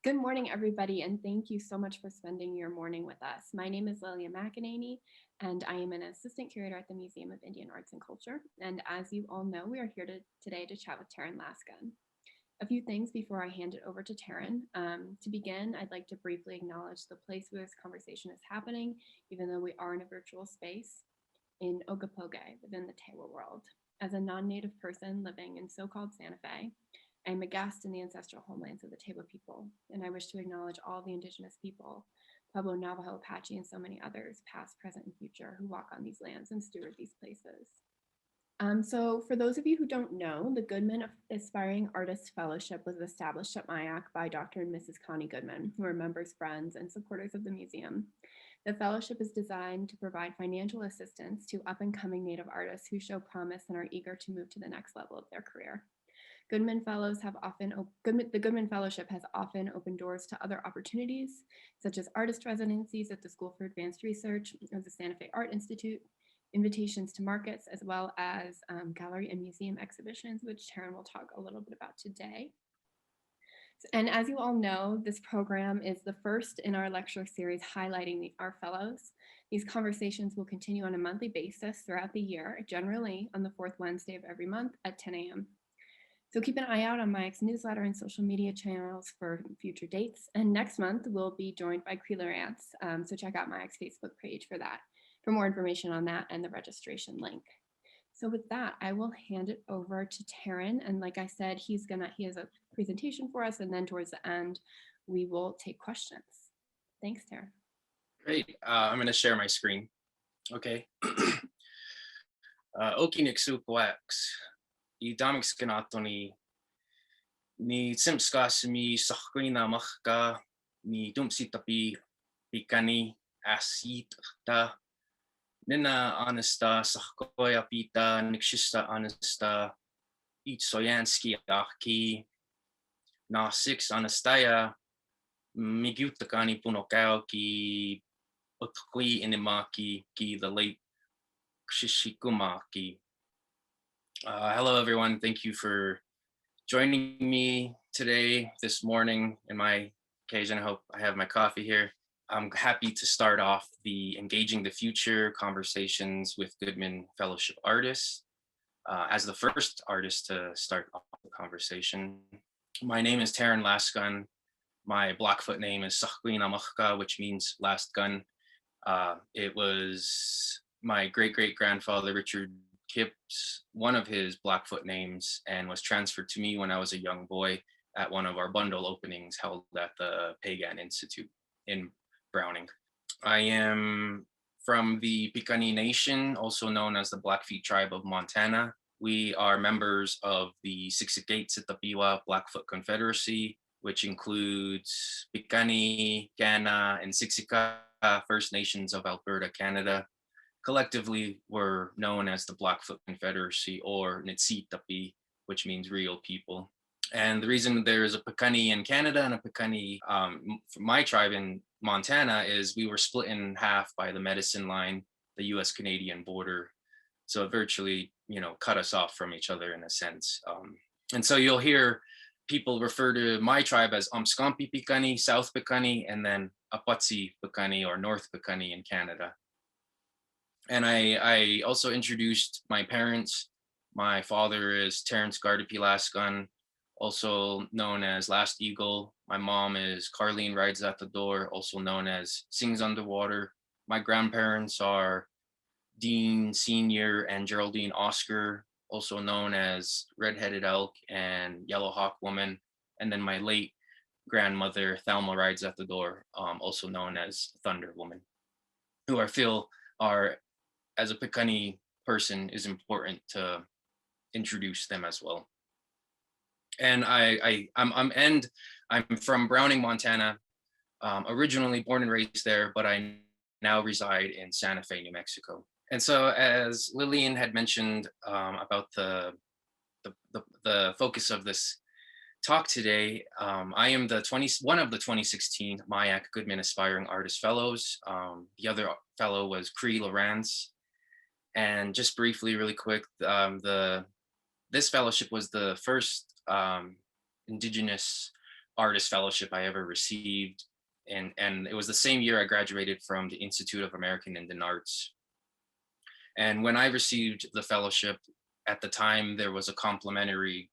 Good morning, everybody, and thank you so much for spending your morning with us. My name is Lilia McEnany, and I am an assistant curator at the Museum of Indian Arts and Culture. And as you all know, we are here today to chat with Taryn Laskin. A few things before I hand it over to Taryn. To begin, I'd like to briefly acknowledge the place where this conversation is happening, even though we are in a virtual space, in Ogopoge within the Tewa world. As a non-native person living in so-called Santa Fe, I am aghast in the ancestral homelands of the Tewa people, and I wish to acknowledge all the indigenous people, Pueblo, Navajo, Apache, and so many others, past, present, and future, who walk on these lands and steward these places. So for those of you who don't know, the Goodman Aspiring Artist Fellowship was established at MIAC by Dr. and Mrs. Connie Goodman, who are members, friends, and supporters of the museum. The fellowship is designed to provide financial assistance to up-and-coming Native artists who show promise and are eager to move to the next level of their career. The Goodman Fellowship has often opened doors to other opportunities, such as artist residencies at the School for Advanced Research of the Santa Fe Art Institute, invitations to markets, as well as gallery and museum exhibitions, which Taryn will talk a little bit about today. And as you all know, this program is the first in our lecture series highlighting our fellows. These conversations will continue on a monthly basis throughout the year, generally on the fourth Wednesday of every month at 10 a.m. So keep an eye out on MIAC's newsletter and social media channels for future dates. And next month, we'll be joined by Cree Lawrence. So check out MIAC's Facebook page for that, for more information on that and the registration link. So with that, I will hand it over to Taryn. And like I said, he has a presentation for us. And then towards the end, we will take questions. Thanks, Taryn. Great. I'm going to share my screen. Okay. Okinik Wax. I-damix kanato ni simskas mi sakina machka ni dumsitapi pikani asit ta nina honesta sakkoya pita nikshista honesta itsoyansky aki na six honestaya migutakani punokao ki utkwi inimaki ki the late Shishikumaki. Hello, everyone. Thank you for joining me today, this morning, in my occasion. I hope I have my coffee here. I'm happy to start off the Engaging the Future conversations with Goodman Fellowship artists. As the first artist to start off the conversation, my name is Taryn Laskin. My Blackfoot name is Sakkwin Amachka, which means last gun. It was my great-great-grandfather, Richard Kipps, one of his Blackfoot names, and was transferred to me when I was a young boy at one of our bundle openings held at the Pagan Institute in Browning. I am from the Piikani Nation, also known as the Blackfeet Tribe of Montana. We are members of the Siksikaitsitapiwa Blackfoot Confederacy, which includes Piikani, Kainai, and Siksika First Nations of Alberta, Canada. Collectively, we're known as the Blackfoot Confederacy, or Nitsitapi, which means real people. And the reason there's a Piikani in Canada and a Piikani for my tribe in Montana is we were split in half by the Medicine Line, the US-Canadian border. So it virtually, cut us off from each other in a sense. And so you'll hear people refer to my tribe as Amskampi Piikani, South Piikani, and then Apatsi Piikani or North Piikani in Canada. And I also introduced my parents. My father is Terrence Gardapi Laskin, also known as Last Eagle. My mom is Carlene Rides at the Door, also known as Sings Underwater. My grandparents are Dean Sr. and Geraldine Oscar, also known as Red-Headed Elk and Yellow Hawk Woman. And then my late grandmother, Thelma Rides at the Door, also known as Thunder Woman, who I feel are, as a Piikani person, is important to introduce them as well. And I'm from Browning, Montana, originally born and raised there, but I now reside in Santa Fe, New Mexico. And so, as Lillian had mentioned about the focus of this talk today, I am one of the 2016 MIAC Goodman Aspiring Artist Fellows. The other fellow was Cree Lawrence. And just briefly, really quick, this fellowship was the first Indigenous artist fellowship I ever received. And it was the same year I graduated from the Institute of American Indian Arts. And when I received the fellowship, at the time there was a complimentary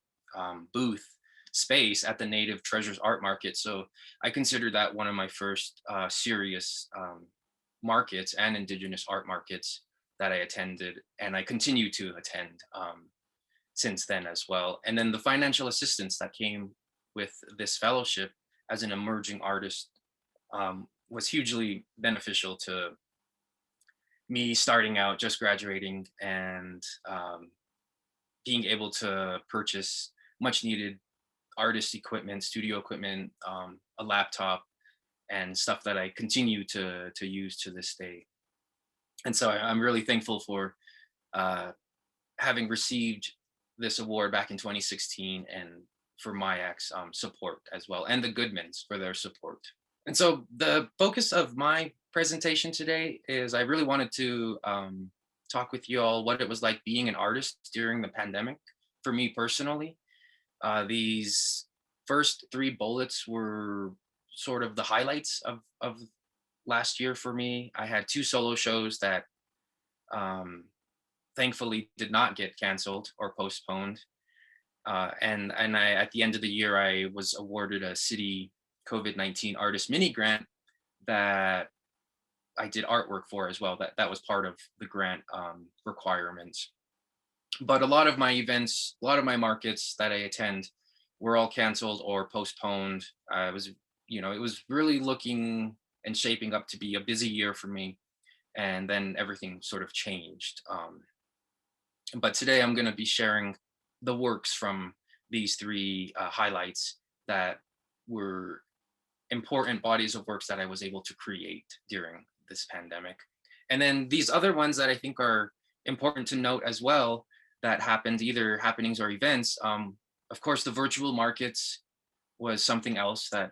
booth space at the Native Treasures Art Market. So I consider that one of my first serious markets and Indigenous art markets that I attended, and I continue to attend since then as well. And then the financial assistance that came with this fellowship as an emerging artist was hugely beneficial to me starting out, just graduating, and being able to purchase much needed artist equipment, studio equipment, a laptop, and stuff that I continue to use to this day. And so I'm really thankful for uh, having received this award back in 2016, and for MIAC's support as well, and the Goodmans for their support. And so the focus of my presentation today is I really wanted to talk with you all what it was like being an artist during the pandemic for me personally. These first three bullets were sort of the highlights of last year for me. I had two solo shows that um, thankfully did not get canceled or postponed. And I, at the end of the year, I was awarded a city COVID-19 artist mini grant that I did artwork for as well. That was part of the grant requirements. But a lot of my events, a lot of my markets that I attend were all canceled or postponed. I was, it was really looking and shaping up to be a busy year for me. And then everything sort of changed. But today I'm going to be sharing the works from these three highlights that were important bodies of works that I was able to create during this pandemic. And then these other ones that I think are important to note as well that happened, either happenings or events. Of course, the virtual markets was something else that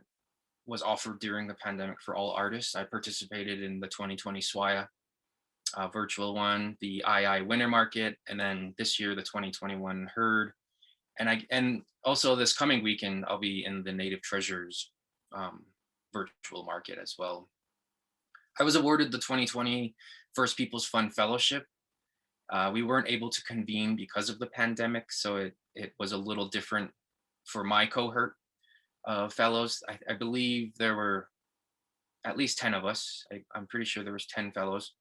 was offered during the pandemic for all artists. I participated in the 2020 SWAIA virtual one, the II Winter Market, and then this year the 2021 Herd. And also this coming weekend I'll be in the Native Treasures virtual market as well. I was awarded the 2020 First Peoples Fund Fellowship. We weren't able to convene because of the pandemic, so it was a little different for my cohort of fellows. I believe there were at least 10 of us. I'm pretty sure there was 10 fellows.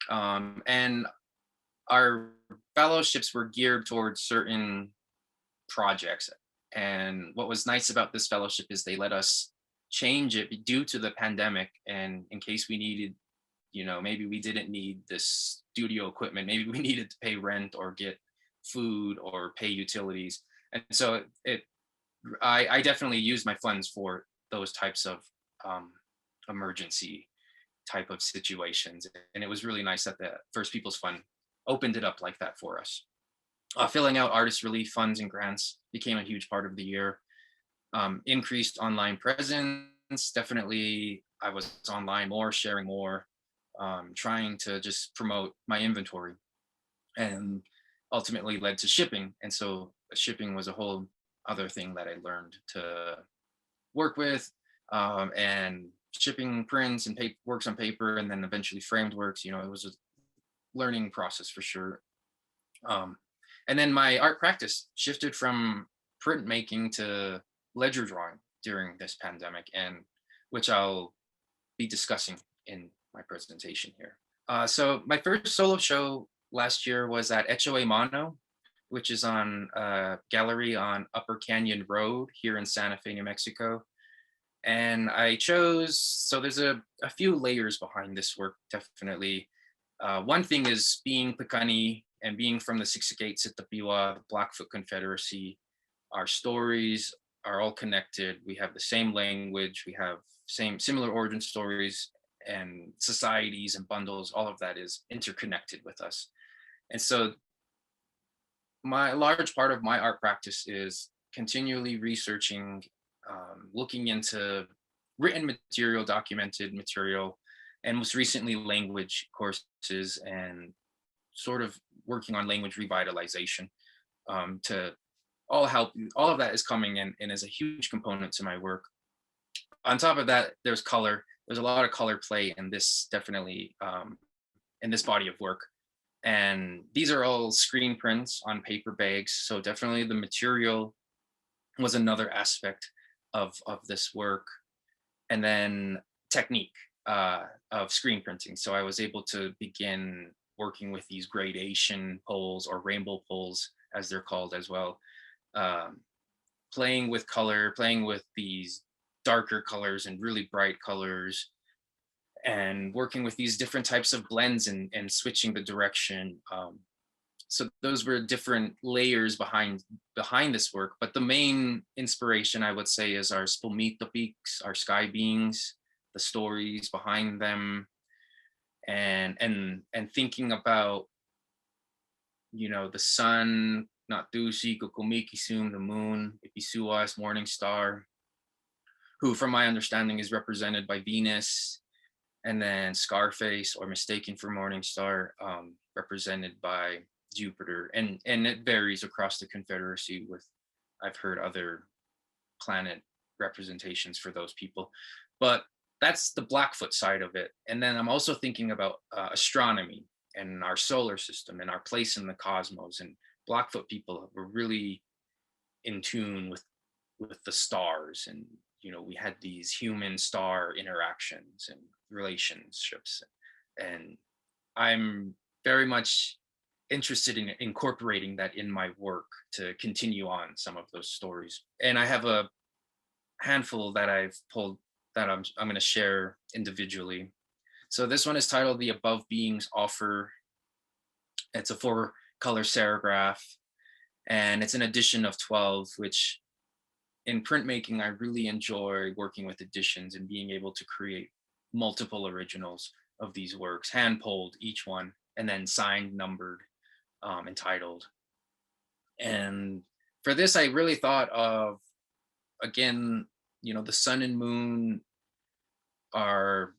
And our fellowships were geared towards certain projects. And what was nice about this fellowship is they let us change it due to the pandemic. And in case we needed, maybe we didn't need this studio equipment, maybe we needed to pay rent or get food or pay utilities. And so I definitely used my funds for those types of emergency type of situations. And it was really nice that the First Peoples Fund opened it up like that for us. Filling out artist relief funds and grants became a huge part of the year. Increased online presence, definitely I was online more, sharing more, trying to just promote my inventory, and ultimately led to shipping. And so shipping was a whole other thing that I learned to work with, and shipping prints and works on paper, and then eventually framed works. It was a learning process for sure. And then my art practice shifted from printmaking to ledger drawing during this pandemic, and which I'll be discussing in my presentation here. So my first solo show last year was at Echoe Mano, which is on a gallery on Upper Canyon Road here in Santa Fe, New Mexico. And I chose, so there's a few layers behind this work, definitely. One thing is being Piikani and being from the Siksikaate Sitapiwa, the Blackfoot Confederacy. Our stories are all connected. We have the same language, we have similar origin stories, and societies and bundles, all of that is interconnected with us. And so my large part of my art practice is continually researching, looking into written material, documented material, and most recently language courses, and sort of working on language revitalization, to all of that is coming in and is a huge component to my work. On top of that, there's color. There's a lot of color play in this, definitely, in this body of work. And these are all screen prints on paper bags. So definitely the material was another aspect of this work. And then technique of screen printing. So I was able to begin working with these gradation poles, or rainbow poles, as they're called as well. Um, Playing with color, playing with these darker colors and really bright colors, and working with these different types of blends, and switching the direction. So those were different layers behind this work. But the main inspiration, I would say, is our spumito peaks, our sky beings, the stories behind them, and thinking about, the sun, Natusi, Kukumikisum, the moon, Ipisuas, morning star, who, from my understanding, is represented by Venus, and then Scarface, or mistaken for morning star, represented by Jupiter, and it varies across the Confederacy. With I've heard other planet representations for those people, but that's the Blackfoot side of it. And then I'm also thinking about astronomy and our solar system and our place in the cosmos. And Blackfoot people were really in tune with the stars, and we had these human star interactions and relationships, and I'm very much interested in incorporating that in my work to continue on some of those stories. And I have a handful that I've pulled that I'm going to share individually. So this one is titled "The Above Beings Offer." It's a 4-color serigraph, and it's an edition of 12, which in printmaking, I really enjoy working with editions and being able to create multiple originals of these works, hand pulled each one, and then signed, numbered, entitled. And for this, I really thought of, again, the sun and moon are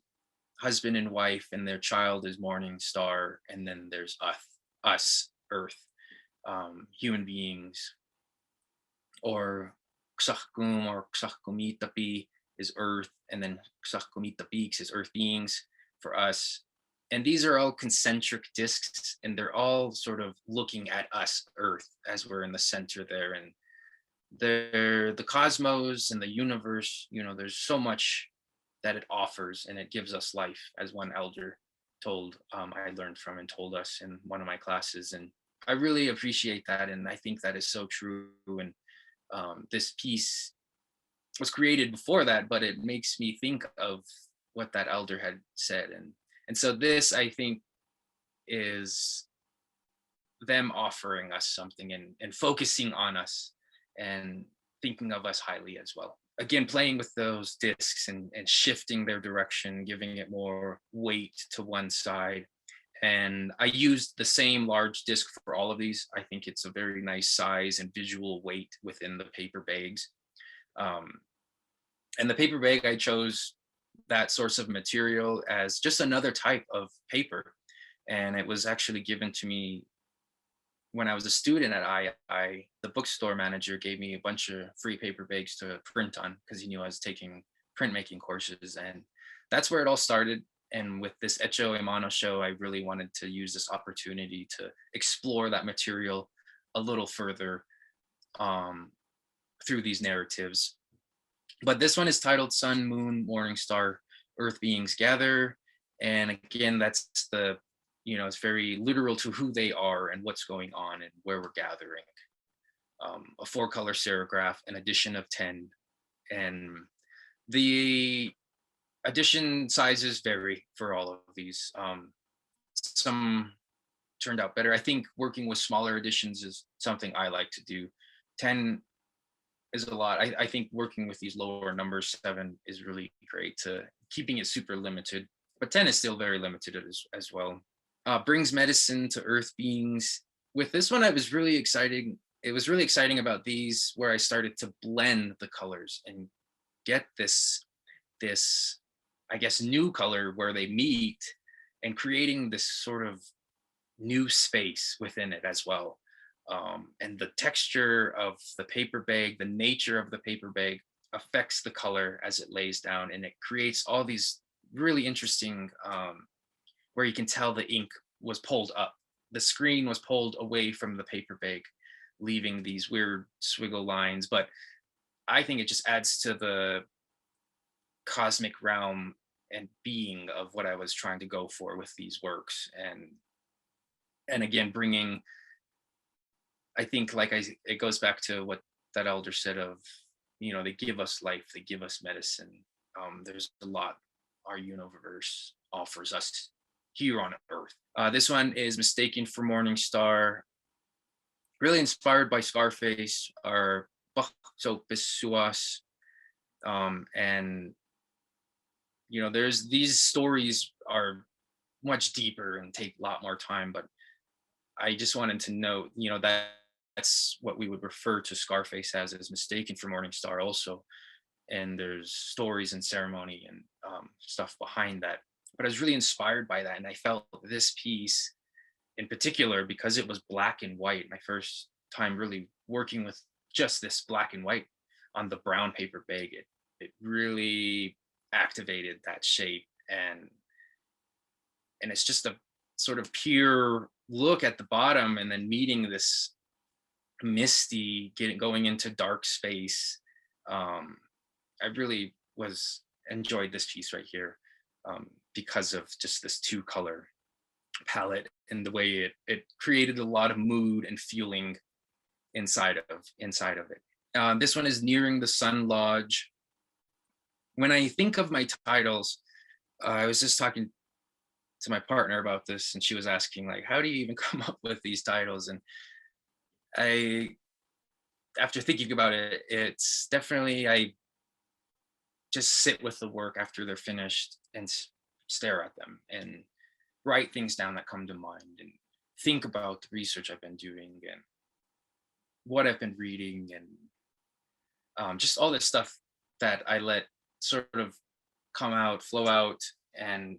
husband and wife, and their child is morning star, and then there's us, earth, human beings, or Ksakkum or Ksakkumitapi is earth, and then Ksakkumitapiks is earth beings for us. And these are all concentric discs, and they're all sort of looking at us, earth, as we're in the center there. And they're the cosmos and the universe, there's so much that it offers, and it gives us life, as one elder I learned from and told us in one of my classes. And I really appreciate that, and I think that is so true. And this piece was created before that, but it makes me think of what that elder had said. And so this, I think, is them offering us something, and focusing on us, and thinking of us highly as well. Again, playing with those discs, and shifting their direction, giving it more weight to one side. And I used the same large disc for all of these. I think it's a very nice size and visual weight within the paper bags. Um, and the paper bag, I chose that source of material as just another type of paper. And it was actually given to me when I was a student at II. The bookstore manager gave me a bunch of free paper bags to print on, because he knew I was taking printmaking courses. And that's where it all started. And with this Echo Emano show, I really wanted to use this opportunity to explore that material a little further, through these narratives. But this one is titled "Sun, Moon, Morning Star, Earth Beings Gather." And again, that's it's very literal to who they are and what's going on and where we're gathering. A 4-color serigraph, an edition of 10. And the edition sizes vary for all of these. Some turned out better. I think working with smaller editions is something I like to do. 10 is a lot. I think working with these lower numbers, 7 is really great, to keeping it super limited, but 10 is still very limited as well. Brings medicine to earth beings. With this one, I was really excited. It was really exciting about these, where I started to blend the colors and get this, I guess, new color where they meet, and creating this sort of new space within it as well. and the texture of the paper bag, the nature of the paper bag affects the color as it lays down, and it creates all these really interesting where you can tell the ink was pulled up. The screen was pulled away from the paper bag, leaving these weird swiggle lines. But I think it just adds to the cosmic realm and being of what I was trying to go for with these works. And again, bringing, I think, it goes back to what that elder said of, they give us life, they give us medicine. There's a lot our universe offers us here on Earth. This one is Mistaken for Morning Star, really inspired by Scarface or Bakso Pisuas. And, there's these stories are much deeper and take a lot more time, but I just wanted to note, that that's what we would refer to Scarface as Mistaken for Morning Star also. And there's stories and ceremony and stuff behind that. But I was really inspired by that. And I felt this piece in particular, because it was black and white, my first time really working with just this black and white on the brown paper bag, it really activated that shape. And it's just a sort of pure look at the bottom and then meeting this misty going into dark space. I really was enjoyed this piece right here, because of just this two color palette and the way it created a lot of mood and feeling inside of it. This one is Nearing the Sun Lodge. When I think of my titles, I was just talking to my partner about this, and she was asking, like, how do you even come up with these titles? And I, after thinking about it, it's definitely, I just sit with the work after they're finished and stare at them and write things down that come to mind and think about the research I've been doing and what I've been reading, and just all this stuff that I let sort of come out, flow out, and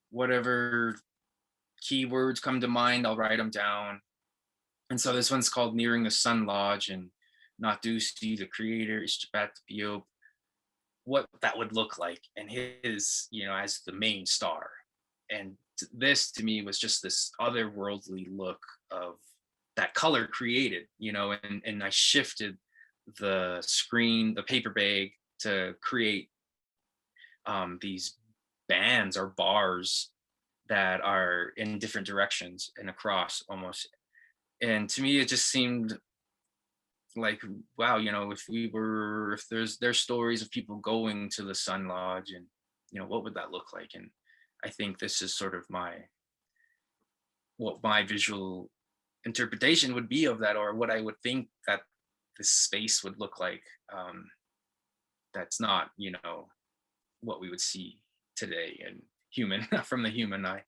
whatever keywords come to mind, I'll write them down. And so this one's called Nearing the Sun Lodge, and Natusi, the creator, Ishtabat Biop, what that would look like, and his, as the main star. And this to me was just this otherworldly look of that color created, and I shifted the screen, the paper bag, to create these bands or bars that are in different directions and across almost. And to me, it just seemed like, wow, if there's stories of people going to the Sun Lodge, and what would that look like? And I think this is sort of what my visual interpretation would be of that, or what I would think that this space would look like. That's not, what we would see today and human from the human eye.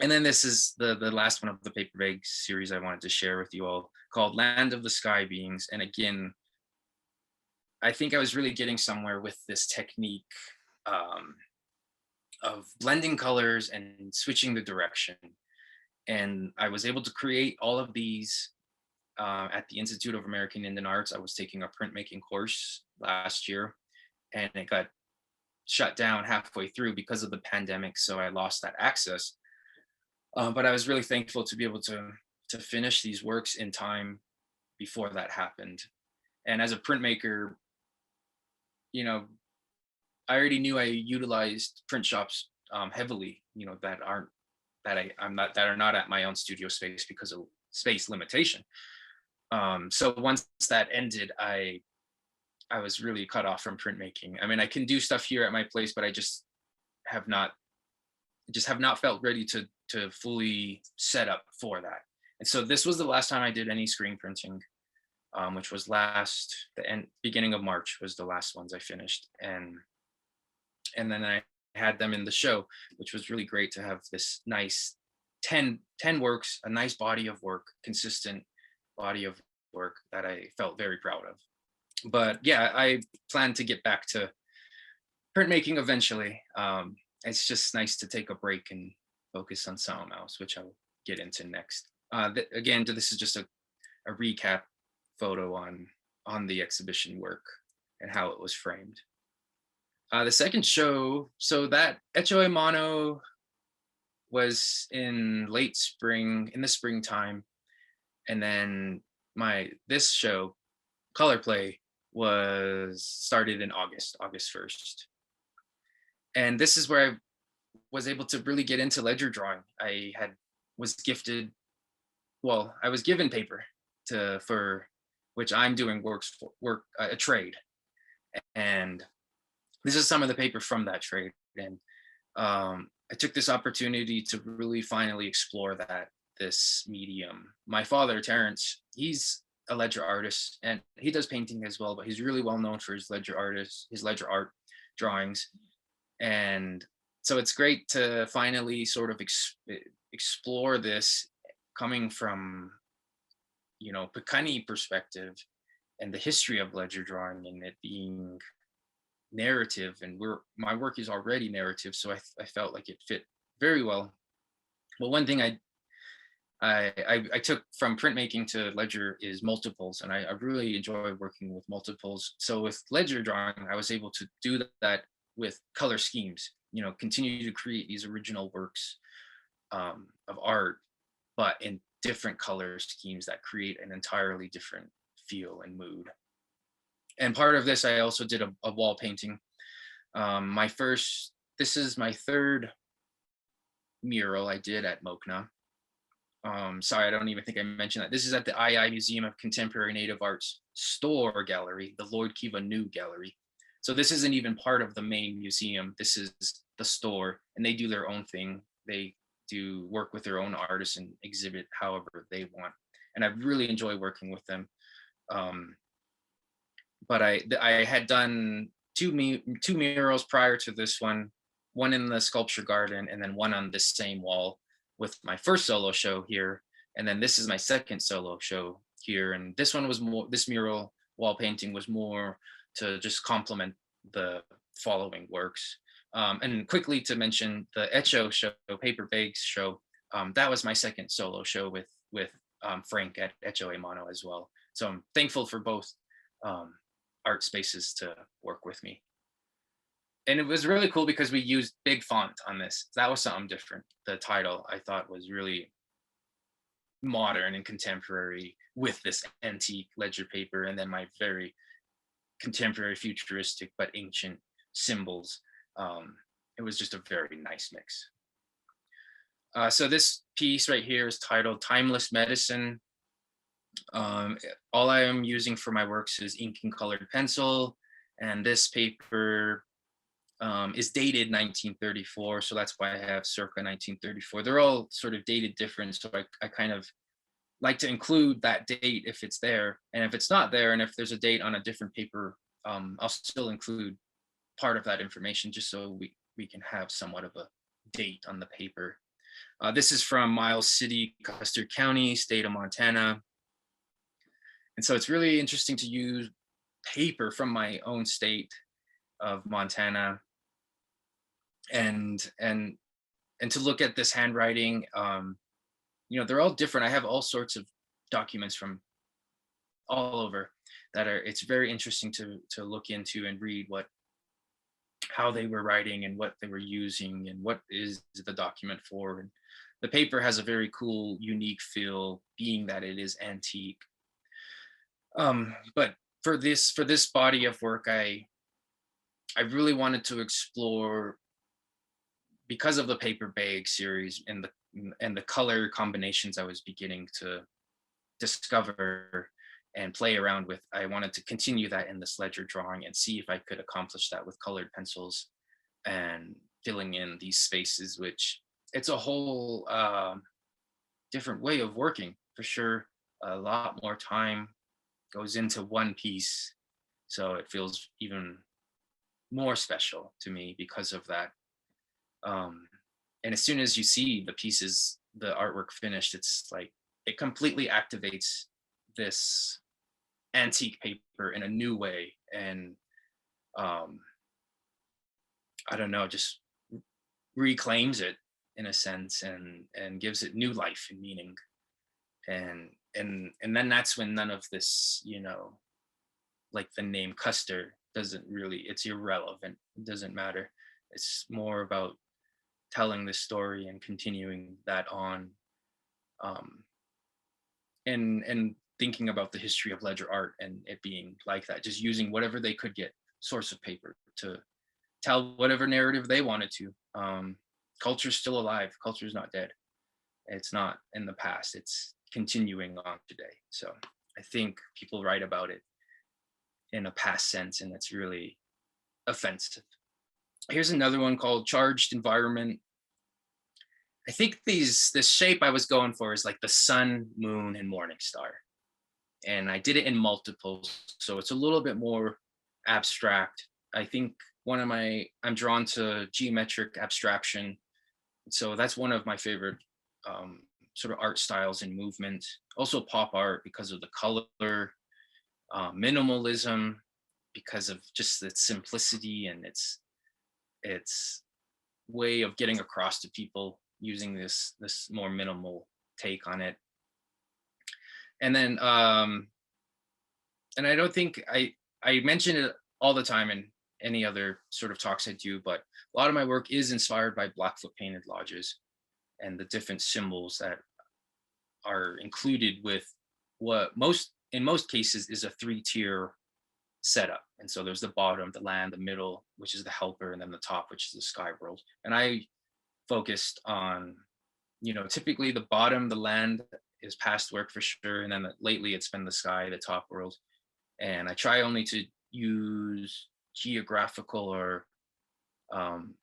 And then this is the last one of the paper bag series I wanted to share with you all, called Land of the Sky Beings. And again, I think I was really getting somewhere with this technique of blending colors and switching the direction. And I was able to create all of these at the Institute of American Indian Arts. I was taking a printmaking course last year, and it got shut down halfway through because of the pandemic, so I lost that access. But I was really thankful to be able to finish these works in time before that happened. And as a printmaker, I already knew I utilized print shops heavily, that are not at my own studio space because of space limitation. So once that ended, I was really cut off from printmaking. I mean, I can do stuff here at my place, but I just have not felt ready to fully set up for that. And so this was the last time I did any screen printing, which was beginning of March was the last ones I finished. And then I had them in the show, which was really great to have this nice 10 works, a nice body of work, consistent body of work that I felt very proud of. But yeah, I plan to get back to printmaking eventually. It's just nice to take a break and focus on something else, which I'll get into next. Again, this is just a recap photo on the exhibition work and how it was framed. The second show, so that Echo e Mano was in late spring, in the springtime, and then this show, Color Play, was started in August 1st. And this is where I was able to really get into ledger drawing. Was gifted, well, I was given paper for which I'm doing a trade, and this is some of the paper from that trade. And I took this opportunity to really finally explore this medium. My father, Terrence, he's a ledger artist and he does painting as well, but he's really well known for his ledger art drawings. And so it's great to finally sort of explore this coming from, Pekani perspective and the history of ledger drawing and it being narrative. And my work is already narrative, so I felt like it fit very well. But one thing I took from printmaking to ledger is multiples, and I really enjoy working with multiples. So with ledger drawing, I was able to do that with color schemes, continue to create these original works of art, but in different color schemes that create an entirely different feel and mood. And part of this, I also did a wall painting. This is my third mural I did at MOCNA. Sorry, I don't even think I mentioned that. This is at the II Museum of Contemporary Native Arts store gallery, the Lord Kiva New Gallery. So this isn't even part of the main museum. This is the store, and they do their own thing. They do work with their own artists and exhibit however they want. And I really enjoy working with them. But I had done two murals prior to this one in the sculpture garden, and then one on this same wall with my first solo show here. And then this is my second solo show here. And this one was more, this mural wall painting was more to just complement the following works. And quickly to mention the Echo show, Paper Bags show, that was my second solo show with Frank at Echo e Mano as well. So I'm thankful for both art spaces to work with me. And it was really cool because we used big font on this. That was something different. The title I thought was really modern and contemporary with this antique ledger paper, and then my very contemporary, futuristic, but ancient symbols. It was just a very nice mix. So this piece right here is titled Timeless Medicine. All I am using for my works is ink and colored pencil, and this paper is dated 1934, so that's why I have circa 1934. They're all sort of dated different, so I kind of like to include that date if it's there, and if it's not there, and if there's a date on a different paper, I'll still include part of that information just so we can have somewhat of a date on the paper. This is from Miles City, Custer County, state of Montana. And so it's really interesting to use paper from my own state of Montana and to look at this handwriting. They're all different. I have all sorts of documents from all over it's very interesting to look into and read how they were writing and what they were using and what is the document for. And the paper has a very cool, unique feel, being that it is antique. But for this body of work, I really wanted to explore, because of the Paper Bag series and the color combinations I was beginning to discover and play around with, I wanted to continue that in this ledger drawing and see if I could accomplish that with colored pencils and filling in these spaces, which it's a whole different way of working for sure. A lot more time goes into one piece, so it feels even more special to me because of that. And as soon as you see the pieces, the artwork finished, it's like it completely activates this antique paper in a new way, and I don't know, just reclaims it in a sense and gives it new life and meaning. And then that's when none of this, like the name Custer doesn't really, it's irrelevant. It doesn't matter. It's more about telling the story and continuing that on, um, and thinking about the history of ledger art and it being like that, just using whatever they could get, source of paper, to tell whatever narrative they wanted to. Culture's still alive. Culture's not dead. It's not in the past. It's continuing on today. So I think people write about it in a past sense, and that's really offensive. Here's another one called Charged Environment. I think this shape I was going for is like the sun, moon, and morning star. And I did it in multiples, so it's a little bit more abstract. I think I'm drawn to geometric abstraction. So that's one of my favorite sort of art styles and movement. Also pop art because of the color, minimalism because of just its simplicity and its way of getting across to people using this more minimal take on it. And then and I don't think I mention it all the time in any other sort of talks I do, but a lot of my work is inspired by Blackfoot painted lodges and the different symbols that are included with what in most cases is a three-tier setup. And so there's the bottom, the land, the middle, which is the helper, and then the top, which is the sky world. And I focused on, typically the bottom, the land is past work for sure. And then lately it's been the sky, the top world. And I try only to use geographical or um,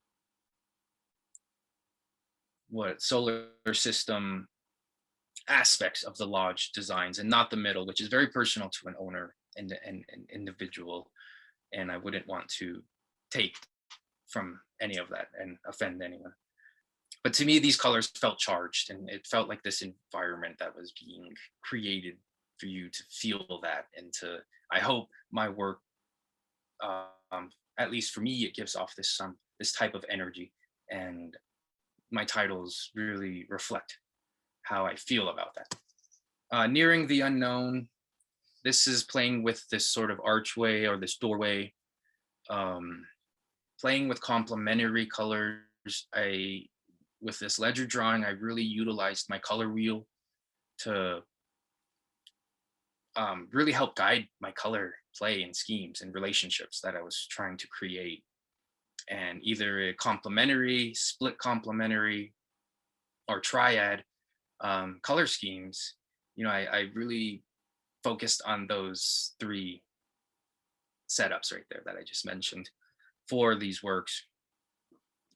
solar system aspects of the lodge designs and not the middle, which is very personal to an owner and an individual. And I wouldn't want to take from any of that and offend anyone. But to me, these colors felt charged and it felt like this environment that was being created for you to feel that. And I hope my work, at least for me, it gives off this type of energy. And my titles really reflect how I feel about that. Nearing the unknown, this is playing with this sort of archway or this doorway, playing with complementary colors. With this ledger drawing, I really utilized my color wheel to really help guide my color play and schemes and relationships that I was trying to create. And either a complementary, split complementary, or triad color schemes, I really focused on those three setups right there that I just mentioned for these works.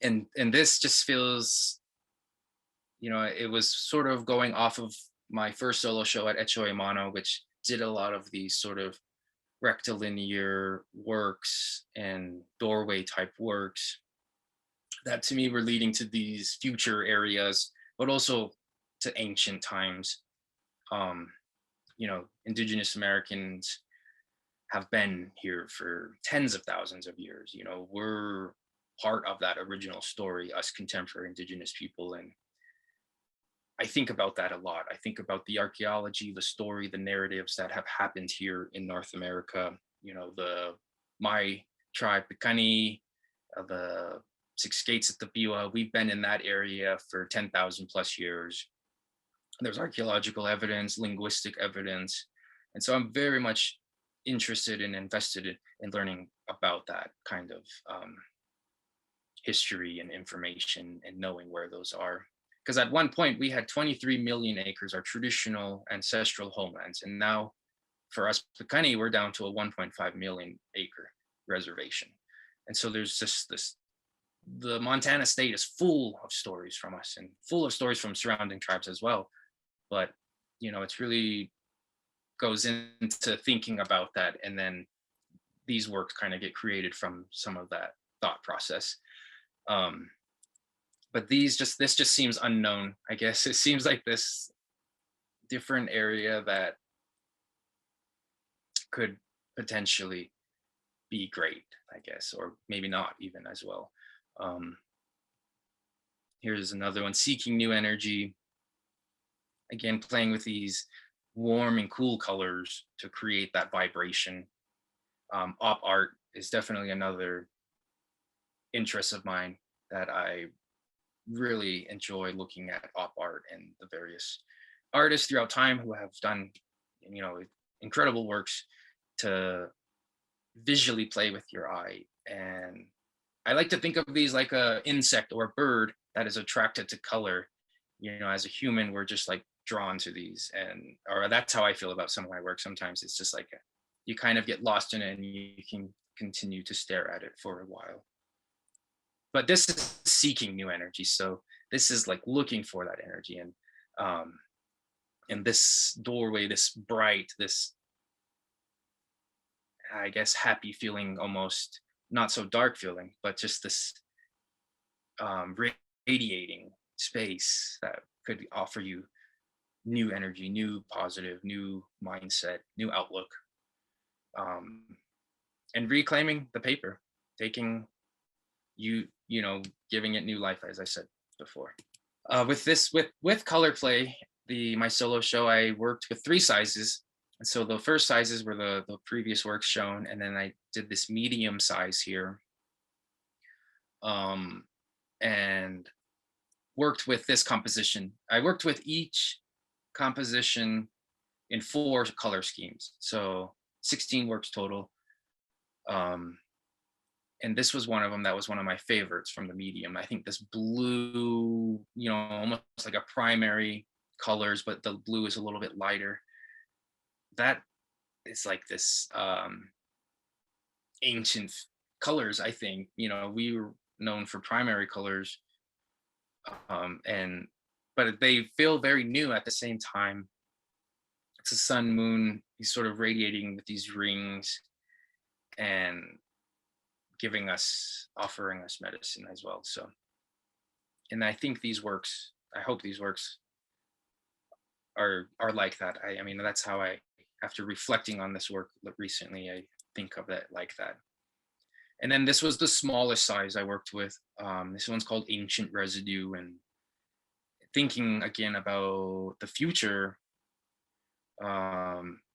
And this just feels, it was sort of going off of my first solo show at Echo Emano, which did a lot of these sort of rectilinear works and doorway type works that to me were leading to these future areas, but also to ancient times. Indigenous Americans have been here for tens of thousands of years. We're part of that original story, us contemporary Indigenous people. And I think about that a lot. I think about the archaeology, the story, the narratives that have happened here in North America. My tribe, Piikani, the Six Gates at the Biwa, we've been in that area for 10,000 plus years. There's archaeological evidence, linguistic evidence. And so I'm very much interested and invested in learning about that kind of history and information and knowing where those are. Because at one point we had 23 million acres, our traditional ancestral homelands. And now for us, Piikani, we're down to a 1.5 million acre reservation. And so there's just the Montana state is full of stories from us and full of stories from surrounding tribes as well. But, it's really goes into thinking about that. And then these works kind of get created from some of that thought process. But this just seems unknown, I guess. It seems like this different area that could potentially be great, I guess, or maybe not even as well. Here's another one, Seeking New Energy. again, playing with these warm and cool colors to create that vibration. Op art is definitely another interest of mine that I really enjoy looking at op art and the various artists throughout time who have done, incredible works to visually play with your eye. And I like to think of these like a insect or a bird that is attracted to color. As a human, we're just like drawn to these, and or that's how I feel about some of my work. Sometimes it's just like you kind of get lost in it, and you can continue to stare at it for a while. But this is seeking new energy, so this is like looking for that energy, um, and this doorway, this bright, this I guess happy feeling, almost not so dark feeling, but just this radiating space that could offer you new energy, new positive, new mindset, new outlook, um, and reclaiming the paper, taking giving it new life, as I said before. With this, with color play, my solo show, I worked with three sizes. And so the first sizes were the previous works shown, and then I did this medium size here, um, and worked with this composition. I worked with each composition in 4 color schemes, so 16 works total. Um, and this was one of them that was one of my favorites from the medium. I think this blue, almost like a primary colors, but the blue is a little bit lighter. That is like this ancient colors, I think. We were known for primary colors, and but they feel very new at the same time. It's a sun moon, he's sort of radiating with these rings and offering us medicine as well. So, and I think I hope these works are like that. I mean, that's how after reflecting on this work recently, I think of it like that. And then this was the smallest size I worked with. This one's called Ancient Residue, and thinking again about the future,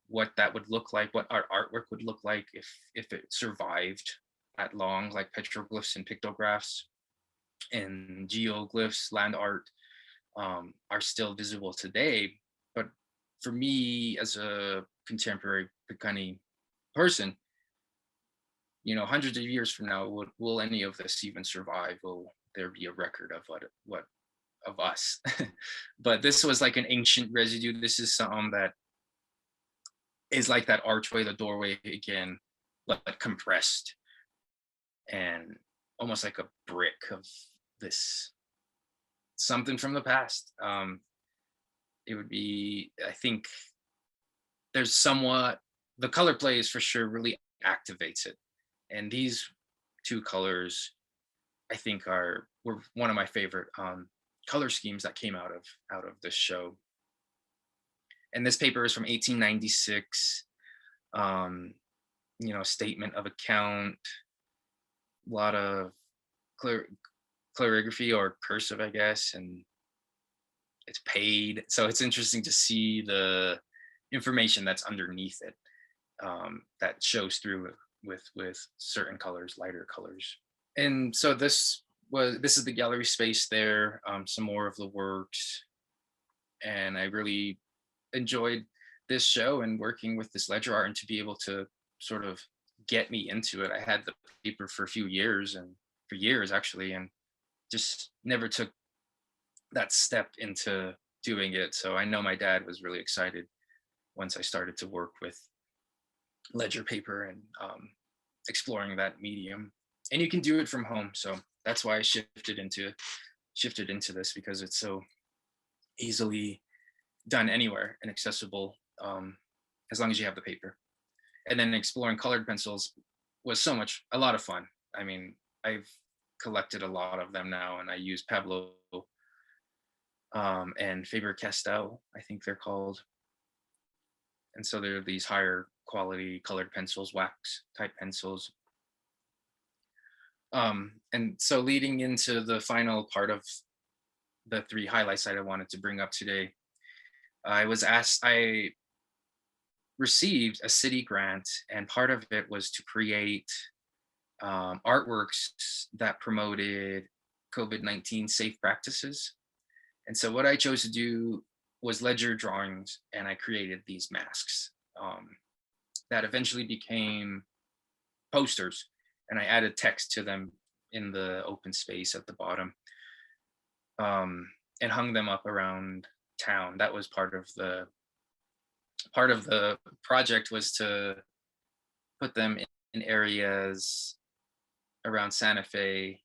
what that would look like, what our artwork would look like if it survived that long, like petroglyphs and pictographs and geoglyphs, land art, are still visible today. But for me, as a contemporary Picani person, hundreds of years from now, will any of this even survive? Will there be a record of what of us? But this was like an ancient residue. This is something that is like that archway, the doorway again, like compressed and almost like a brick of this something from the past. It would be, I think, there's somewhat the color play is for sure really activates it, and these 2 colors I think were one of my favorite color schemes that came out of this show. And this paper is from 1896. um Statement of account, a lot of calligraphy or cursive, I guess, and it's paid, so it's interesting to see the information that's underneath it, that shows through with certain colors, lighter colors. And so this is the gallery space there, some more of the works, and I really enjoyed this show and working with this ledger art, and to be able to sort of get me into it. I had the paper for a few years, and for years actually, and just never took that step into doing it. So I know my dad was really excited once I started to work with ledger paper and exploring that medium. And you can do it from home, so that's why I shifted into this, because it's so easily done anywhere and accessible, as long as you have the paper. And then exploring colored pencils was a lot of fun. I mean, I've collected a lot of them now, and I use Pablo and Faber-Castell, I think they're called. And so they're these higher quality colored pencils, wax type pencils. And so leading into the final part of the 3 highlights that I wanted to bring up today, I received a city grant, and part of it was to create artworks that promoted COVID-19 safe practices. And so what I chose to do was ledger drawings, and I created these masks that eventually became posters, and I added text to them in the open space at the bottom, um, and hung them up around town. That was part of the project, was to put them in areas around Santa Fe,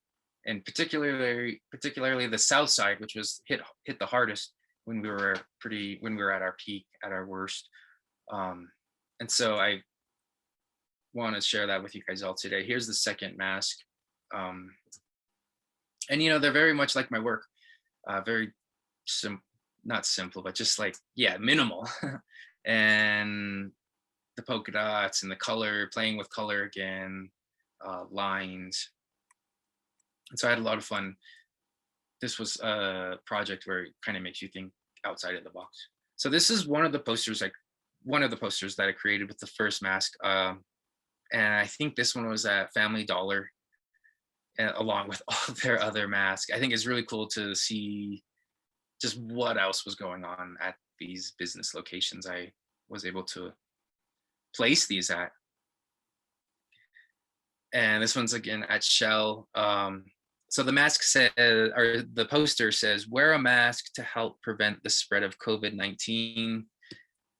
and particularly the south side, which was hit the hardest when we were at our peak, at our worst. Um, and so I want to share that with you guys all today. Here's the second mask. Um, and they're very much like my work, very sim not simple, but just like, yeah, minimal. And the polka dots and the color, playing with color again, lines. And so I had a lot of fun. This was a project where it kind of makes you think outside of the box. So this is one of the posters that I created with the first mask. And I think this one was at Family Dollar, along with all their other masks. I think it's really cool to see just what else was going on at these business locations I was able to place these at. And this one's again at Shell. So the mask says, or the poster says, wear a mask to help prevent the spread of COVID-19.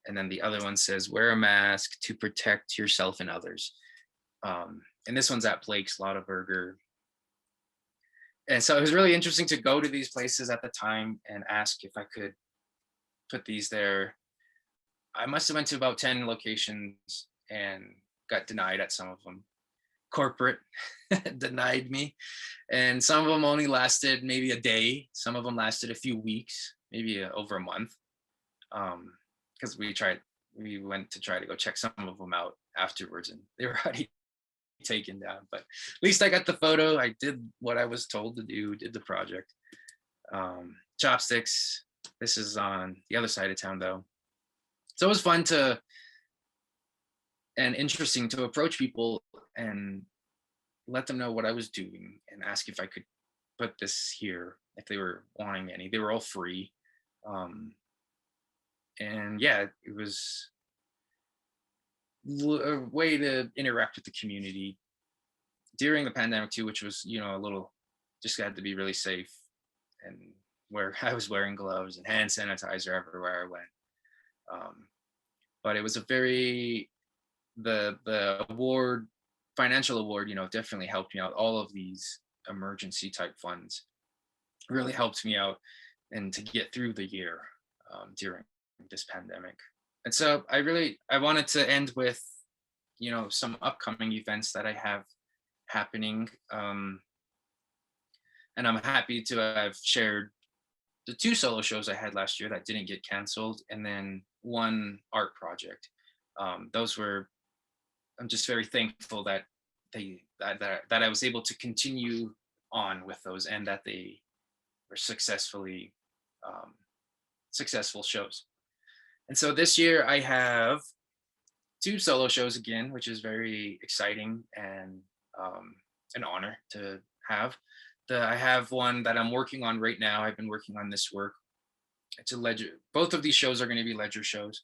And then the other one says, wear a mask to protect yourself and others. And this one's at Blake's Lotaburger. And so it was really interesting to go to these places at the time and ask if I could put these there. I must have went to about 10 locations and got denied at some of them. Corporate denied me, and some of them only lasted maybe a day. Some of them lasted a few weeks, maybe over a month, because we went to try to go check some of them out afterwards, and they were already taken down. But at least I got the photo. I did what I was told to do, did the project. Chopsticks. This is on the other side of town, though. So it was fun and interesting to approach people and let them know what I was doing and ask if I could put this here if they were wanting any. They were all free. And yeah, it was a way to interact with the community during the pandemic too, which was, a little, just had to be really safe, and where I was wearing gloves and hand sanitizer everywhere I went. But it was the financial award, definitely helped me out. All of these emergency type funds really helped me out and to get through the year during this pandemic. And so I wanted to end with, some upcoming events that I have happening. And I'm happy to have shared the 2 solo shows I had last year that didn't get canceled, and then one art project. I'm just very thankful that I was able to continue on with those, and that they were successful shows. And so this year I have 2 solo shows again, which is very exciting and an honor to have. I have one that I'm working on right now. I've been working on this work. It's a ledger. Both of these shows are going to be ledger shows.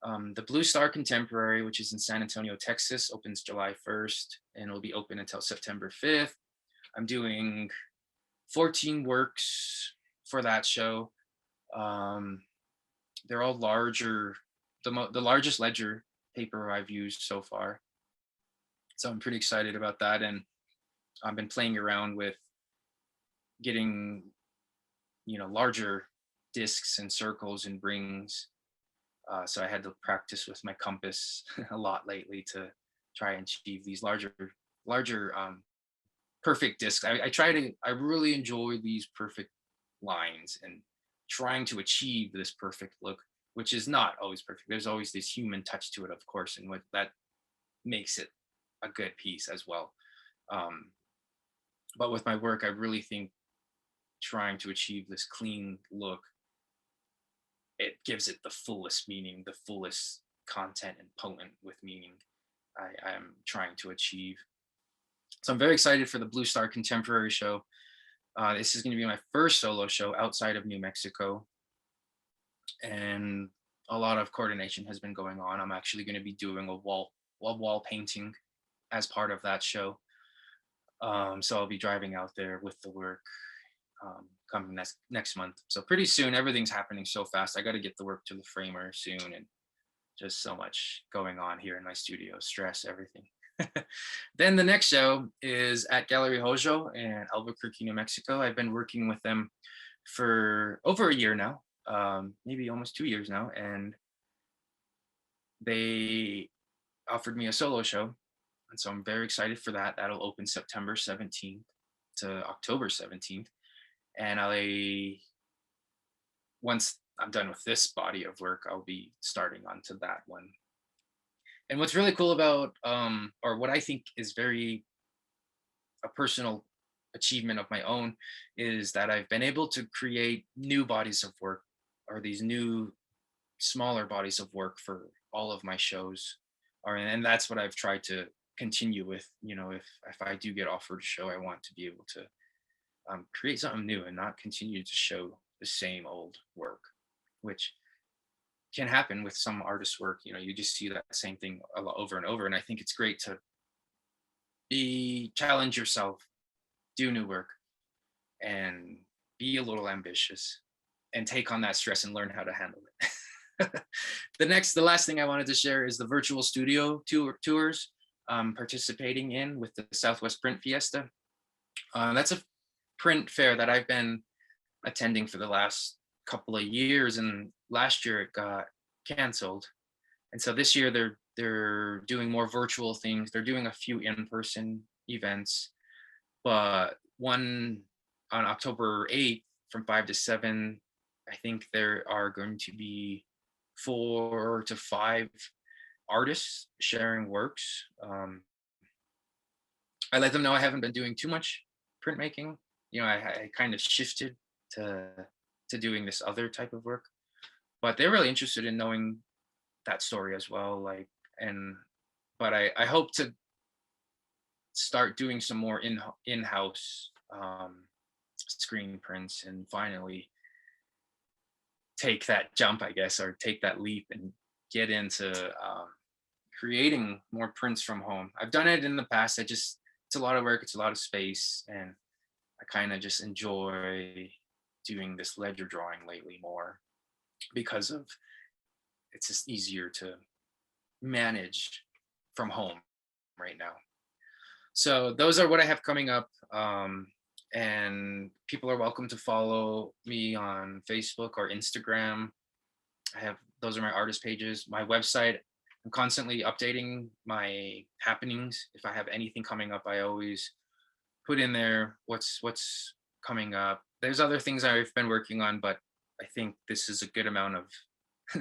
The Blue Star Contemporary, which is in San Antonio, Texas, opens July 1st and will be open until September 5th. I'm doing 14 works for that show. They're all larger, the largest ledger paper I've used so far. So I'm pretty excited about that. And I've been playing around with getting, larger discs and circles and rings. So I had to practice with my compass a lot lately to try and achieve these larger perfect discs. I really enjoy these perfect lines and trying to achieve this perfect look, which is not always perfect. There's always this human touch to it, of course, and what that makes it a good piece as well. But with my work, I really think trying to achieve this clean look it gives it the fullest meaning, the fullest content and potent with meaning I am trying to achieve. So I'm very excited for the Blue Star Contemporary Show. This is going to be my first solo show outside of New Mexico, and a lot of coordination has been going on. I'm actually going to be doing a wall painting as part of that show. So I'll be driving out there with the work coming next month. So pretty soon, everything's happening so fast. I got to get the work to the framer soon, and just so much going on here in my studio, stress, everything. Then the next show is at Gallery Hojo in Albuquerque, New Mexico. I've been working with them for over a year now, maybe almost 2 years now, and they offered me a solo show. And so I'm very excited for that. That'll open September 17th to October 17th. And once I'm done with this body of work, I'll be starting onto that one. And what's really cool about, or what I think is a personal achievement of my own, is that I've been able to create new bodies of work, or these new smaller bodies of work for all of my shows. And that's what I've tried to continue with. If I do get offered a show, I want to be able to create something new and not continue to show the same old work, which can happen with some artist work. You just see that same thing a lot over and over. And I think it's great to challenge yourself, do new work, and be a little ambitious, and take on that stress and learn how to handle it. The last thing I wanted to share is the virtual studio tours I'm participating in with the Southwest Print Fiesta. That's a print fair that I've been attending for the last couple of years, and last year it got canceled. And so this year they're doing more virtual things. They're doing a few in-person events, but one on October 8th from 5 to 7, I think there are going to be 4 to 5 artists sharing works. I let them know I haven't been doing too much printmaking. I kind of shifted to doing this other type of work, but they're really interested in knowing that story as well. But I hope to start doing some more in-house screen prints, and finally take that jump, I guess, or take that leap and get into creating more prints from home. I've done it in the past. It's a lot of work. It's a lot of space, and I kind of just enjoy doing this ledger drawing lately more, because of it's just easier to manage from home right now. So those are what I have coming up. And people are welcome to follow me on Facebook or Instagram. Those are my artist pages. My website, I'm constantly updating my happenings. If I have anything coming up, I always put in there what's coming up. There's other things I've been working on, but I think this is a good amount of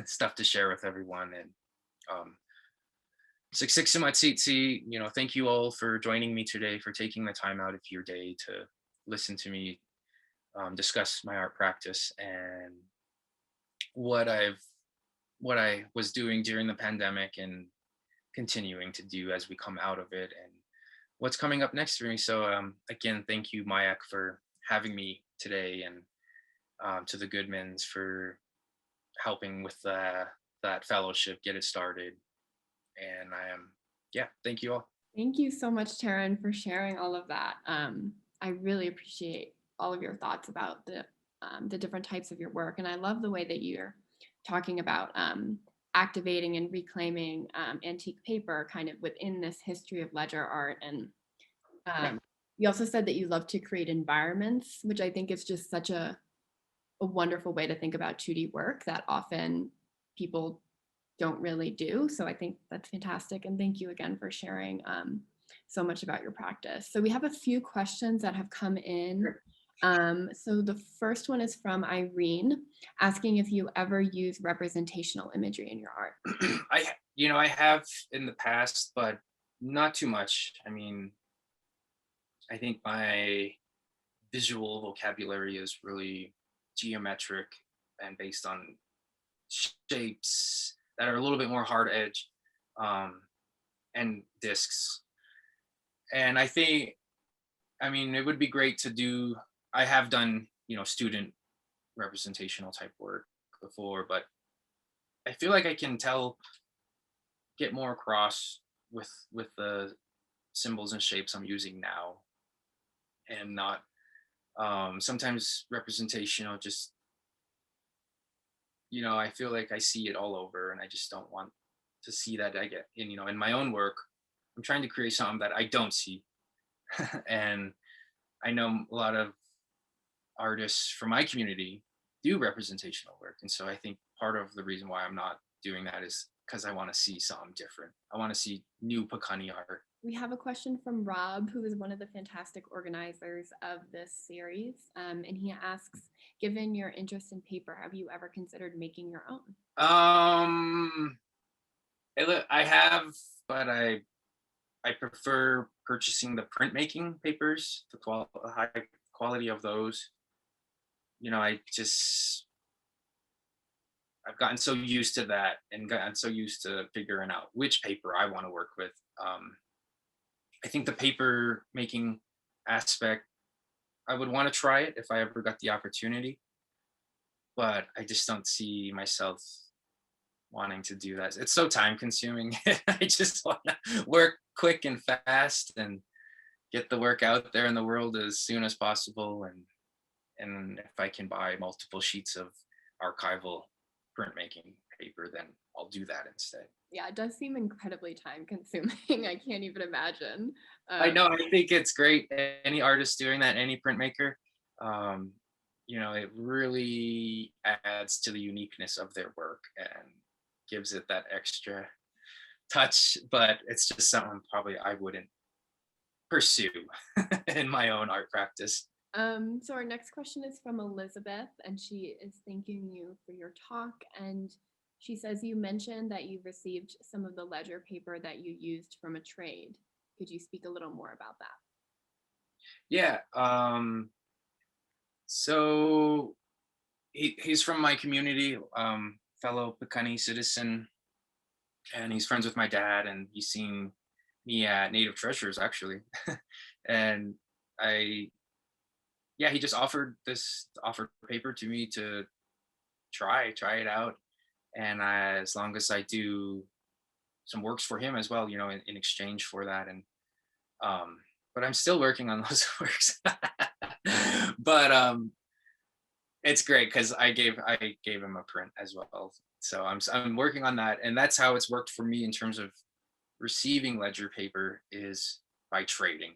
stuff to share with everyone. And Siksik thank you all for joining me today, for taking the time out of your day to listen to me discuss my art practice and what I was doing during the pandemic and continuing to do as we come out of it, and what's coming up next for me. So again, thank you, Mayak, for having me today, and to the Goodmans for helping with that fellowship, get it started. And thank you all. Thank you so much, Taryn, for sharing all of that. I really appreciate all of your thoughts about the different types of your work. And I love the way that you're talking about activating and reclaiming antique paper kind of within this history of ledger art. And you also said that you love to create environments, which I think is just such a wonderful way to think about 2D work that often people don't really do. So I think that's fantastic. And thank you again for sharing so much about your practice. So we have a few questions that have come in. So the first one is from Irene, asking if you ever use representational imagery in your art. I have in the past, but not too much. I mean, I think my visual vocabulary is really geometric and based on shapes that are a little bit more hard edge, um, and discs. And I think, I mean, it would be great to do. I have done, student representational type work before, but I feel like I can get more across with the symbols and shapes I'm using now, and not sometimes representational. Just, I feel like I see it all over, and I just don't want to see that. I get in my own work. I'm trying to create something that I don't see, and I know a lot of artists from my community do representational work. And so I think part of the reason why I'm not doing that is because I want to see something different. I want to see new Pakani art. We have a question from Rob, who is one of the fantastic organizers of this series. And he asks, given your interest in paper, have you ever considered making your own? Um, I have, but I prefer purchasing the printmaking papers, the high quality of those. I've gotten so used to that and gotten so used to figuring out which paper I want to work with. I think the paper making aspect, I would want to try it if I ever got the opportunity, but I just don't see myself wanting to do that. It's so time consuming. I just want to work quick and fast and get the work out there in the world as soon as possible. And if I can buy multiple sheets of archival printmaking paper, then I'll do that instead. Yeah, it does seem incredibly time consuming. I can't even imagine. I know. I think it's great. Any artist doing that, any printmaker, um, it really adds to the uniqueness of their work and gives it that extra touch. But it's just something probably I wouldn't pursue in my own art practice. So our next question is from Elizabeth, and she is thanking you for your talk. And she says you mentioned that you received some of the ledger paper that you used from a trade. Could you speak a little more about that? Yeah. So he's from my community, fellow Pekani citizen, and he's friends with my dad, and he's seen me at Native Treasures actually, and I yeah, he just offered paper to me to try it out, and as long as I do some works for him as well, in exchange for that, and um, but I'm still working on those works, but it's great because I gave him a print as well, so I'm working on that, and that's how it's worked for me in terms of receiving ledger paper is by trading.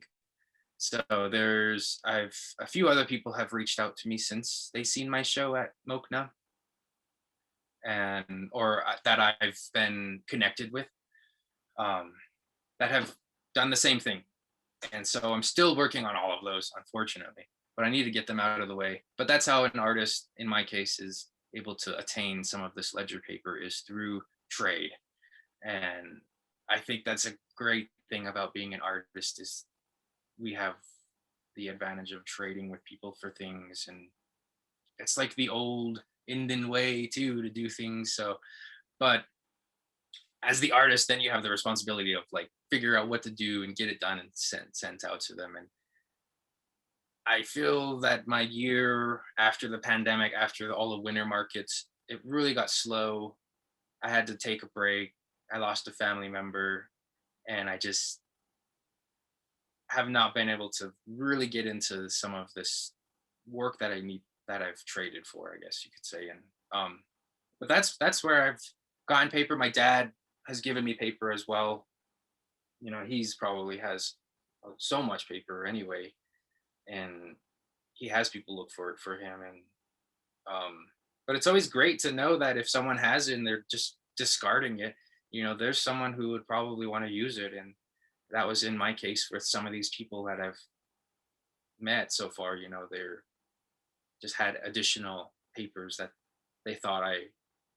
So I've a few other people have reached out to me since they seen my show at Mokna, and or that I've been connected with, um, that have done the same thing. And so I'm still working on all of those, unfortunately, but I need to get them out of the way. But that's how an artist, in my case, is able to attain some of this ledger paper is through trade. And I think that's a great thing about being an artist is we have the advantage of trading with people for things, and it's like the old Indian way too to do things. So, but as the artist, then you have the responsibility of like figure out what to do and get it done and sent out to them. And I feel that my year after the pandemic, after all the winter markets, it really got slow. I had to take a break. I lost a family member, and I just have not been able to really get into some of this work that I need that I've traded for, I guess you could say. And but that's where I've gotten paper. My dad has given me paper as well. He's probably has so much paper anyway, and he has people look for it for him. And but it's always great to know that if someone has it and they're just discarding it, there's someone who would probably want to use it. And that was in my case with some of these people that I've met so far. They're just had additional papers that they thought I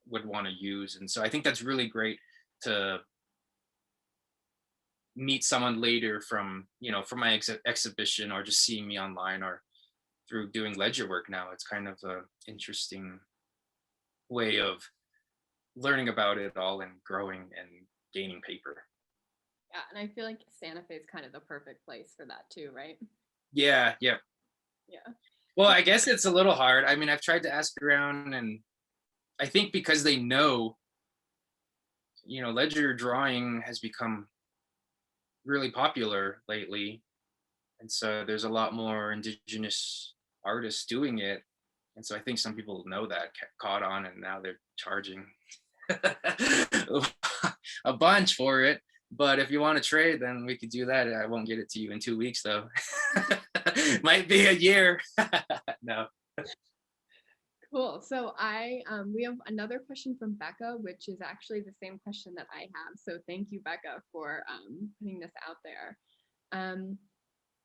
would want to use. And so I think that's really great to meet someone later from my exhibition, or just seeing me online, or through doing ledger work now. It's kind of a interesting way of learning about it all and growing and gaining paper. Yeah, and I feel like Santa Fe is kind of the perfect place for that too, right? Yeah, yeah. Yeah. Well, I guess it's a little hard. I mean, I've tried to ask around, and I think because they know, ledger drawing has become really popular lately. And so there's a lot more indigenous artists doing it. And so I think some people know that, caught on, and now they're charging a bunch for it. But if you want to trade, then we could do that. I won't get it to you in 2 weeks, though. Might be a year. No. Cool. So we have another question from Becca, which is actually the same question that I have. So thank you, Becca, for putting this out there. Um,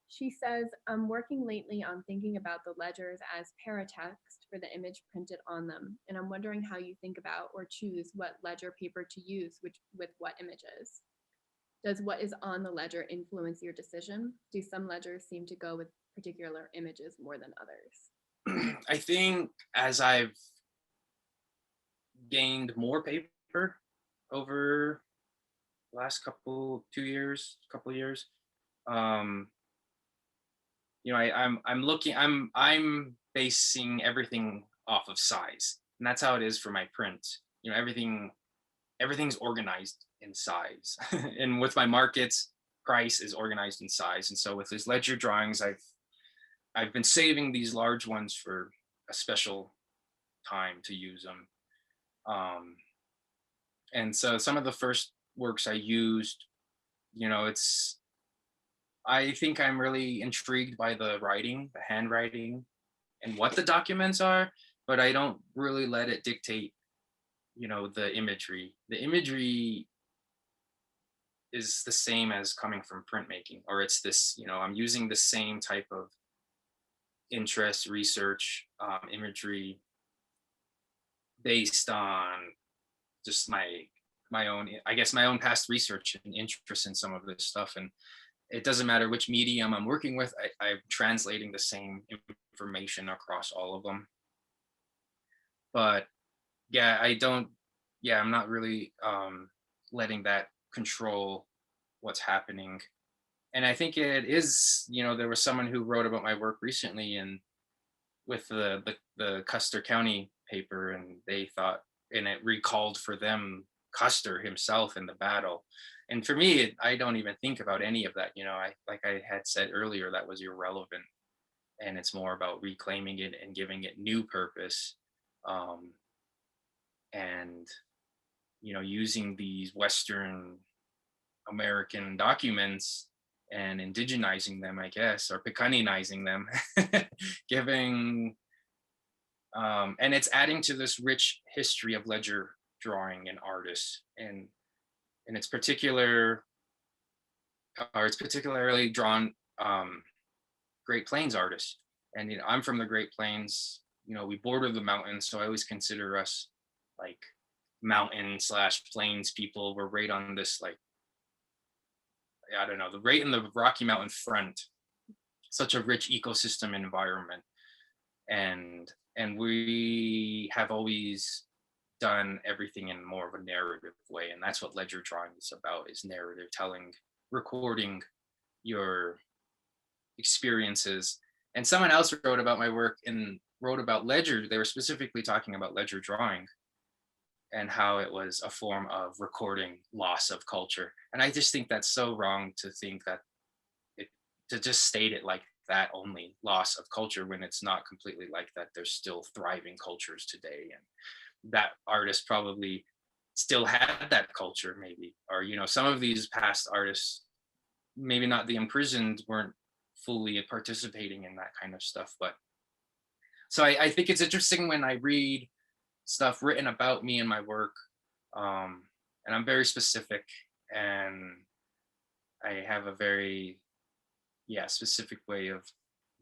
she says, I'm working lately on thinking about the ledgers as paratext for the image printed on them, and I'm wondering how you think about or choose what ledger paper to use with what images. Does what is on the ledger influence your decision? Do some ledgers seem to go with particular images more than others? I think as I've gained more paper over the last couple of years, um, I'm looking, I'm basing everything off of size, and that's how it is for my print. Everything's organized in size, and with my markets, price is organized in size. And so with these ledger drawings, I've been saving these large ones for a special time to use them. Um, and so some of the first works I used, it's I think I'm really intrigued by the writing, the handwriting, and what the documents are, but I don't really let it dictate, the imagery. The imagery is the same as coming from printmaking, or it's this, I'm using the same type of interest, research, imagery based on just my own, I guess, my own past research and interest in some of this stuff. And it doesn't matter which medium I'm working with, I'm translating the same information across all of them. But yeah, I'm not really letting that control what's happening. And I think it is, there was someone who wrote about my work recently, and with the Custer County paper, and they thought, and it recalled for them Custer himself in the battle. And for me, I don't even think about any of that. I, like I had said earlier, that was irrelevant, and it's more about reclaiming it and giving it new purpose, um, and using these Western American documents and indigenizing them, I guess, or Picaninizing them, giving, and it's adding to this rich history of ledger drawing and artists, and it's particularly drawn, Great Plains artists. And I'm from the Great Plains. We border the mountains, so I always consider us like mountain slash plains people. We're right on this, like, I don't know, the right in the Rocky Mountain front. Such a rich ecosystem environment, and we have always done everything in more of a narrative way, and that's what ledger drawing is about: is narrative telling, recording your experiences. And someone else wrote about my work and wrote about ledger. They were specifically talking about ledger drawing and how it was a form of recording loss of culture. And I just think that's so wrong to think that it, to just state it like that, only loss of culture, when it's not completely like that. There's still thriving cultures today, and that artist probably still had that culture, maybe. Or some of these past artists, maybe not the imprisoned, weren't fully participating in that kind of stuff. But so I think it's interesting when I read stuff written about me and my work, and I'm very specific, and I have a very, yeah, specific way of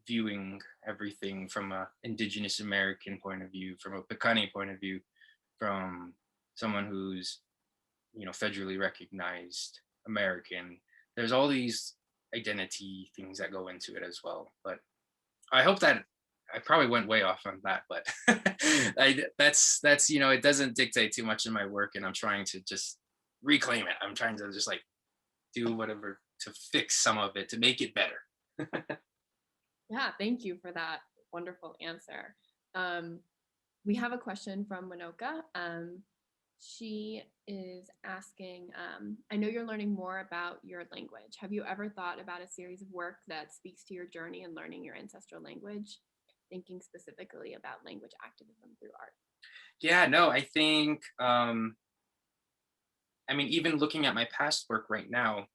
viewing everything from a indigenous American point of view, from a Piikani point of view, from someone who's federally recognized American. There's all these identity things that go into it as well. But I hope that I probably went way off on that, but that's it doesn't dictate too much in my work, and I'm trying to just reclaim it. I'm trying to just like do whatever to fix some of it to make it better. Yeah, thank you for that wonderful answer. Um, we have a question from Winoka. She is asking, I know you're learning more about your language. Have you ever thought about a series of work that speaks to your journey in learning your ancestral language, thinking specifically about language activism through art? Yeah, no, I think I mean, even looking at my past work right now,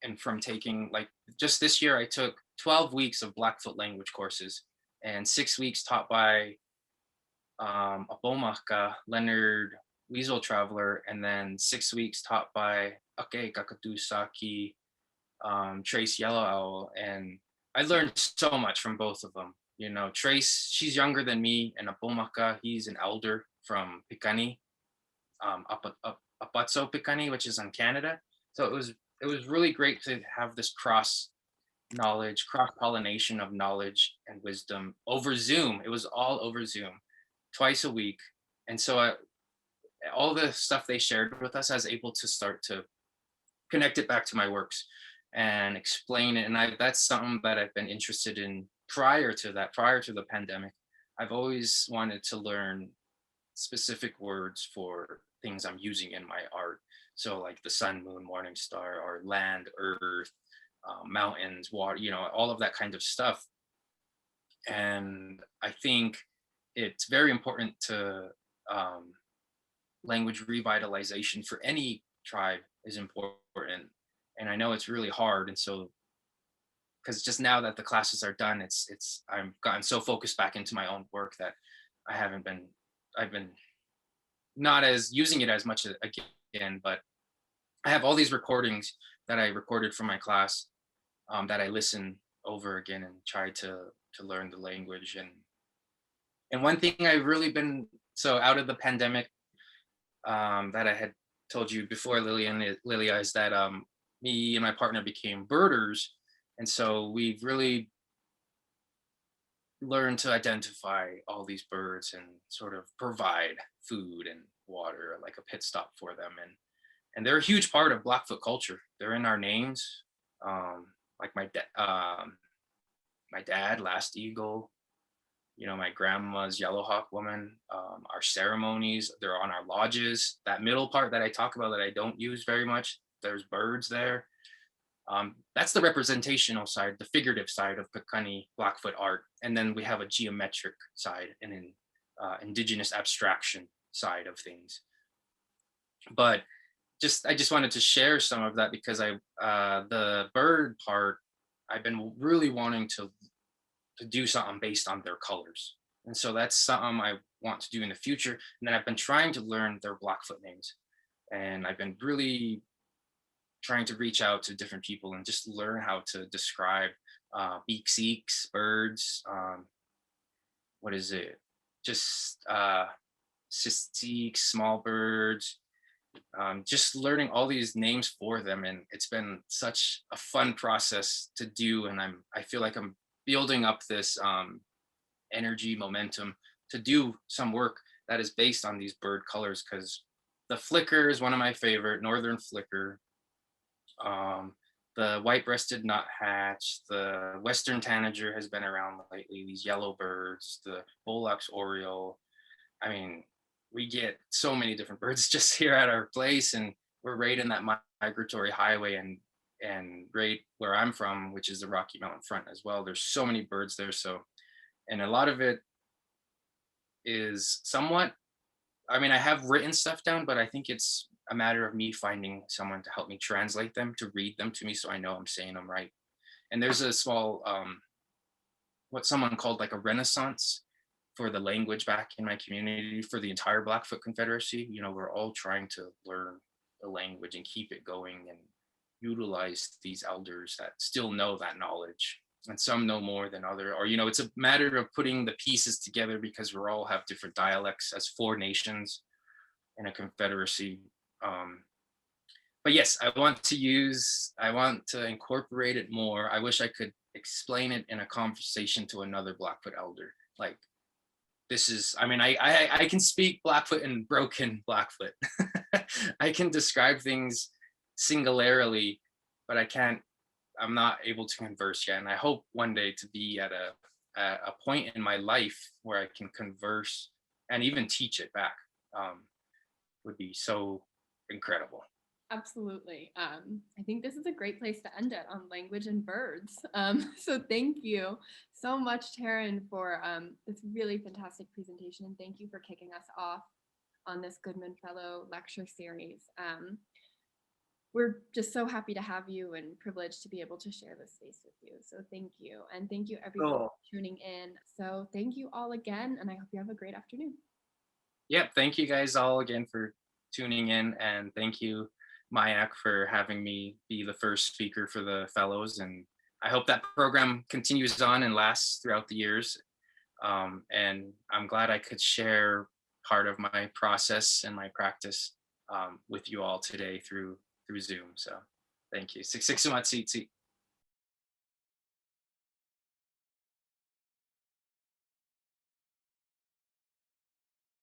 and from taking like just this year, I took 12 weeks of Blackfoot language courses and 6 weeks taught by a Bomaka, Leonard Weasel Traveler, and then 6 weeks taught by Ake Kakatusaki, Trace Yellow Owl. And I learned so much from both of them. You know, Trace, she's younger than me, and Apomaka, he's an elder from Pikani, Apatso Pikani, which is in Canada. So it was really great to have this cross knowledge, cross pollination of knowledge and wisdom over Zoom. It was all over Zoom, twice a week, and so all the stuff they shared with us, I was able to start to connect it back to my works and explain it. And that's something that I've been interested in prior to that, prior to the pandemic. I've always wanted to learn specific words for things I'm using in my art. So like the sun, moon, morning star, or land, earth, mountains, water, all of that kind of stuff. And I think it's very important to um, language revitalization for any tribe is important. And I know it's really hard. And so, because just now that the classes are done, I've gotten so focused back into my own work that I haven't been, I've been not as using it as much again, but I have all these recordings that I recorded from my class that I listen over again and try to learn the language. And one thing I've really been so out of the pandemic that I had told you before, Lilia, is that me and my partner became birders, and so we've really learned to identify all these birds and sort of provide food and water, like a pit stop for them. And they're a huge part of Blackfoot culture. They're in our names. Like my dad, Last Eagle, my grandma's Yellow Hawk Woman, our ceremonies, they're on our lodges. That middle part that I talk about that I don't use very much, there's birds there. That's the representational side, the figurative side of Piikani Blackfoot art. And then we have a geometric side and an indigenous abstraction side of things. But I just wanted to share some of that because the bird part, I've been really wanting to do something based on their colors. And so that's something I want to do in the future. And then I've been trying to learn their Blackfoot names. And I've been really trying to reach out to different people and just learn how to describe beakseeks, birds, what is it? Just sistiques, small birds, just learning all these names for them. And it's been such a fun process to do. And I feel like I'm building up this energy momentum to do some work that is based on these bird colors, because the flicker is one of my favorite, northern flicker, the white-breasted nuthatch, the western tanager has been around lately, these yellow birds, the Bullocks oriole. I mean, we get so many different birds just here at our place, and we're right in that migratory highway, and right where I'm from, which is the Rocky Mountain front as well. There's so many birds there. So, and a lot of it is somewhat, I mean, I have written stuff down, but I think it's a matter of me finding someone to help me translate them, to read them to me so I know I'm saying them right. And there's a small, what someone called like a renaissance for the language back in my community for the entire Blackfoot Confederacy. We're all trying to learn the language and keep it going and utilize these elders that still know that knowledge. And some know more than other, or it's a matter of putting the pieces together because we all have different dialects as 4 nations in a confederacy. But yes, I want to incorporate it more. I wish I could explain it in a conversation to another Blackfoot elder, Like this is, I mean, I can speak Blackfoot and broken Blackfoot. I can describe things singularly, but I'm not able to converse yet. And I hope one day to be at a point in my life where I can converse and even teach it back. Would be so incredible. Absolutely. I think this is a great place to end it on language and birds. So thank you so much, Taryn, for this really fantastic presentation, and thank you for kicking us off on this Goodman Fellow lecture series. We're just so happy to have you and privileged to be able to share this space with you. So thank you. And thank you everyone Cool. for tuning in. So thank you all again, and I hope you have a great afternoon. Yep. Thank you guys all again for tuning in. And thank you, Mayak, for having me be the first speaker for the fellows. And I hope that program continues on and lasts throughout the years. And I'm glad I could share part of my process and my practice with you all today through Zoom. So thank you. Sik sumat,